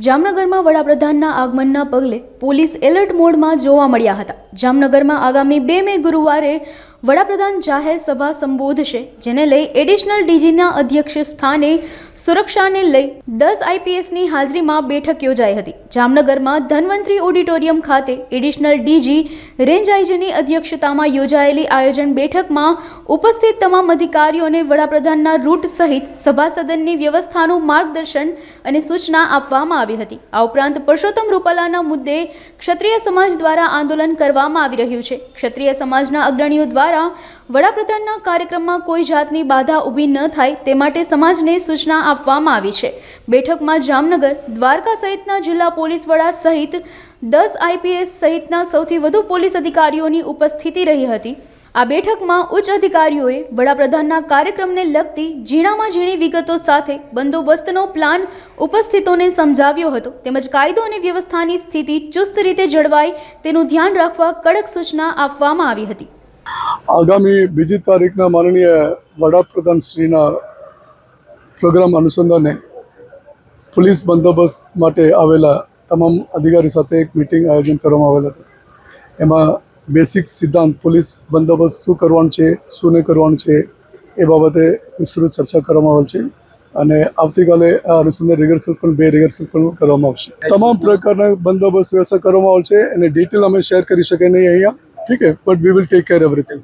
જામનગરમાં વડાપ્રધાનના આગમનના પગલે પોલીસ એલર્ટ મોડમાં જોવા મળ્યા હતા। જામનગરમાં આગામી 2 મે ગુરુવારે વડાપ્રધાન જાહેર સભા સંબોધશે, જેને લઈ એડિશનલ ડીજીના અધ્યક્ષ સ્થાને સુરક્ષાને લઈ 10 આઈપીએસની હાજરીમાં બેઠક યોજાઈ હતી। જામનગરમાં ધન્વંતરી ઓડિટોરિયમ ખાતે એડિશનલ ડીજી રેન્જ આઈજીની અધ્યક્ષતામાં યોજાયેલી આયોજન બેઠકમાં ઉપસ્થિત તમામ અધિકારીઓને વડાપ્રધાનના રૂટ સહિત સભાસદનની વ્યવસ્થાનું માર્ગદર્શન અને સૂચના આપવામાં આવી હતી। આ ઉપરાંત પરસોત્તમ રૂપાલાના મુદ્દે ક્ષત્રિય સમાજ દ્વારા આંદોલન કરવામાં આવી રહ્યું છે। ક્ષત્રિય સમાજના અગ્રણીઓ દ્વારા વડાપ્રધાનના કાર્યક્રમમાં કોઈ જાતની બાધા ઊભી ન થાય તે માટે સમાજને સૂચના આપવામાં આવી છે। બેઠકમાં જામનગર, દ્વારકા સહિતના જિલ્લા પોલીસ વડા સહિત 10 આઈપીએસ સહિતના સૌથી વધુ પોલીસ અધિકારીઓની ઉપસ્થિતિ રહી હતી। આ બેઠકમાં ઉચ્ચ અધિકારીઓએ વડાપ્રધાનના કાર્યક્રમને લગતી ઝીણામાં ઝીણી વિગતો સાથે બંદોબસ્તનો પ્લાન ઉપસ્થિતોને સમજાવ્યો હતો, તેમજ કાયદો અને વ્યવસ્થાની સ્થિતિ ચુસ્ત રીતે જળવાય તેનું ધ્યાન રાખવા કડક સૂચના આપવામાં આવી હતી। આગામી 2 તારીખના માનનીય વડાપ્રધાન શ્રીના પ્રોગ્રામ અનુસંધાને પોલીસ બંદોબસ્ત માટે આવેલા તમામ અધિકારી સાથે એક મીટિંગ આયોજન કરવામાં આવેલ હતું। એમાં બેસિક સિદ્ધાંત પોલીસ બંદોબસ્ત શું કરવાનું છે, શું નહીં કરવાનું છે એ બાબતે વિસ્તૃત ચર્ચા કરવામાં આવેલ છે અને આવતીકાલે આ અનુસંધાન રિહર્સલ પણ 2 રિહર્સલ પણ કરવામાં આવશે। તમામ પ્રકારના બંદોબસ્ત વ્યવસ્થા કરવામાં આવેલ છે અને ડિટેલ અમે શેર કરી શકીએ નહીં અહીંયા, ઠીક છે, but we will take care everything.